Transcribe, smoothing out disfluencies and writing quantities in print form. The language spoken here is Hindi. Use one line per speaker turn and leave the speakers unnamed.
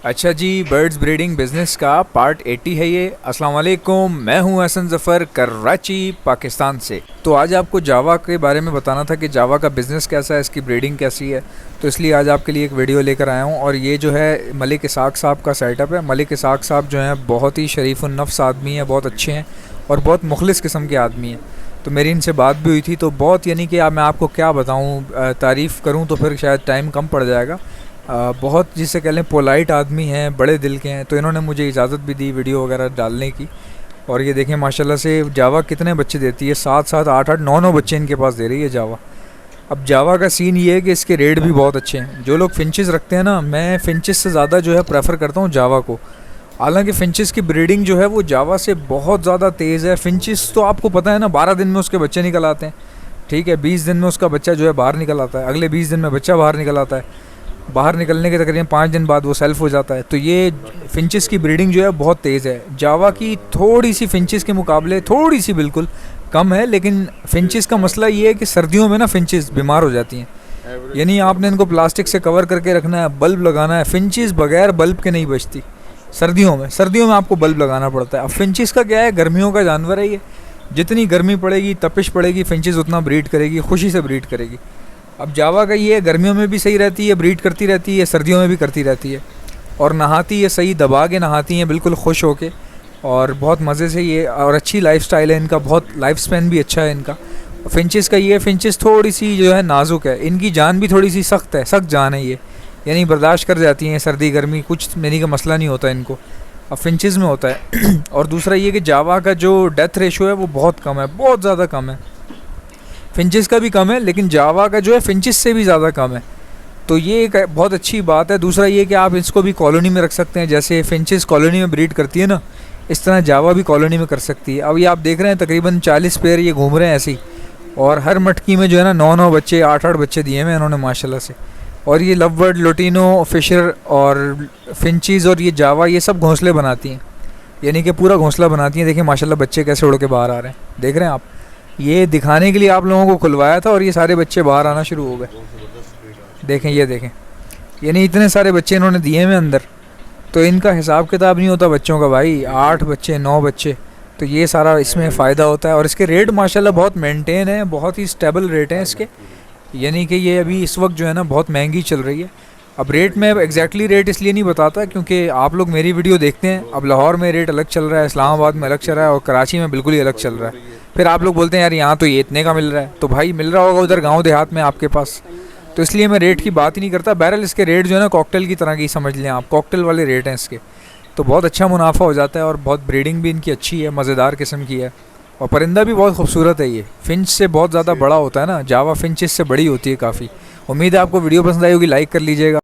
अच्छा जी, बर्ड्स ब्रीडिंग बिजनेस का पार्ट 80 है ये। अस्सलाम वालेकुम, मैं हूं हसन ज़फ़र, कराची पाकिस्तान से। तो आज आपको जावा के बारे में बताना था कि जावा का बिज़नेस कैसा है, इसकी ब्रीडिंग कैसी है। तो इसलिए आज आपके लिए एक वीडियो लेकर आया हूं। और ये जो है मलिक इसाक साहब का सेटअप है। मलिक इसाक साहब जो हैं बहुत ही शरीफ़-उन-नफ्स आदमी हैं, बहुत अच्छे हैं और बहुत मुखलिस किस्म के आदमी हैं। तो मेरी इनसे बात भी हुई थी, तो बहुत यानी कि मैं आपको क्या बताऊँ, तारीफ़ करूँ तो फिर शायद टाइम कम पड़ जाएगा। बहुत जिसे कह लें पोलाइट आदमी हैं, बड़े दिल के हैं। तो इन्होंने मुझे इजाज़त भी दी वीडियो वगैरह डालने की। और ये देखें माशाल्लाह से जावा कितने बच्चे देती है, 7-7, 8-8, 9-9 बच्चे इनके पास दे रही है जावा। अब जावा का सीन ये है कि इसके रेट भी बहुत अच्छे हैं। जो लोग फिंचेस रखते हैं ना, मैं फिंचेस से ज़्यादा जो है प्रेफर करता हूँ जावा को। हालांकि फिंचेस की ब्रीडिंग जो है वो जावा से बहुत ज़्यादा तेज़ है। फिंचेस तो आपको पता है ना, 12 दिन में उसके बच्चे निकल आते हैं। ठीक है, 20 दिन में उसका बच्चा जो है बाहर निकल आता है, अगले 20 दिन में बच्चा बाहर निकल आता है। बाहर निकलने के तकरीबन 5 दिन बाद वो सेल्फ हो जाता है। तो ये फिंचेस की ब्रीडिंग जो है बहुत तेज़ है। जावा की थोड़ी सी फिंचेस के मुकाबले थोड़ी सी बिल्कुल कम है। लेकिन फिंचेस का मसला ये है कि सर्दियों में ना फिंचेस बीमार हो जाती हैं। यानी आपने इनको प्लास्टिक से कवर करके रखना है, बल्ब लगाना है। फिंचेस बगैर बल्ब के नहीं बचती सर्दियों में आपको बल्ब लगाना पड़ता है। अब फिंचेस का क्या है, गर्मियों का जानवर है ये। जितनी गर्मी पड़ेगी, तपिश पड़ेगी, फिंचेस उतना ब्रीड करेगी, खुशी से ब्रीड करेगी। अब जावा का ये गर्मियों में भी सही रहती है, ब्रीड करती रहती है, सर्दियों में भी करती रहती है। और नहाती है सही, दबा के नहाती हैं बिल्कुल खुश होके, और बहुत मज़े से ये। और अच्छी लाइफस्टाइल है इनका, बहुत लाइफ स्पैन भी अच्छा है इनका। फिंचेस का ये, फिंचेस थोड़ी सी जो है नाजुक है, इनकी जान भी थोड़ी सी सख्त है, सख्त जान है ये। यानी बर्दाश्त कर जाती हैं सर्दी गर्मी, कुछ मेरी का मसला नहीं होता इनको। अब फिंचेस में होता है। और दूसरा ये कि जावा का जो डेथ रेशो है वो बहुत कम है, बहुत ज़्यादा कम है। फिंचेस का भी कम है, लेकिन जावा का जो है फिंचेस से भी ज़्यादा कम है। तो ये एक बहुत अच्छी बात है। दूसरा ये कि आप इसको भी कॉलोनी में रख सकते हैं। जैसे फिंचेस कॉलोनी में ब्रीड करती है ना, इस तरह जावा भी कॉलोनी में कर सकती है। अब ये आप देख रहे हैं तकरीबन 40 पेयर ये घूम रहे हैं ऐसे ही। और हर मटकी में जो है ना 9-9 बच्चे, 8-8 बच्चे दिए हैं इन्होंने माशाल्लाह से। और ये लव बर्ड, लोटिनो, फिशर और फिंचीज़ और ये जावा, ये सब घोंसले बनाती हैं, यानी कि पूरा घोंसला बनाती हैं। देखिए माशाल्लाह बच्चे कैसे उड़ के बाहर आ रहे हैं, देख रहे हैं आप। ये दिखाने के लिए आप लोगों को खुलवाया था और ये सारे बच्चे बाहर आना शुरू हो गए। देखें, ये देखें, यानी इतने सारे बच्चे इन्होंने दिए हैं अंदर। तो इनका हिसाब किताब नहीं होता बच्चों का भाई, 8 बच्चे, 9 बच्चे। तो ये सारा इसमें फ़ायदा होता है। और इसके रेट माशाल्लाह बहुत मेंटेन है, बहुत ही स्टेबल रेट हैं इसके। यानी कि ये अभी इस वक्त जो है ना बहुत महंगी चल रही है। अब रेट में एग्जैक्टली रेट इसलिए नहीं बताता क्योंकि आप लोग मेरी वीडियो देखते हैं। अब लाहौर में रेट अलग चल रहा है, इस्लामाबाद में अलग चल रहा है और कराची में बिल्कुल ही अलग चल रहा है। फिर आप लोग बोलते हैं यार यहाँ तो ये इतने का मिल रहा है, तो भाई मिल रहा होगा उधर गांव देहात में आपके पास। तो इसलिए मैं रेट की बात ही नहीं करता। बहरहाल इसके रेट जो है ना कॉकटेल की तरह की समझ लें आप, कॉकटेल वाले रेट हैं इसके। तो बहुत अच्छा मुनाफा हो जाता है और बहुत ब्रीडिंग भी इनकी अच्छी है, मज़ेदार किस्म की है। और परिंदा भी बहुत खूबसूरत है ये, फिंच से बहुत ज़्यादा बड़ा होता है ना, जावा फिंचेस से बड़ी होती है काफ़ी। उम्मीद है आपको वीडियो पसंद आई होगी, लाइक कर लीजिएगा।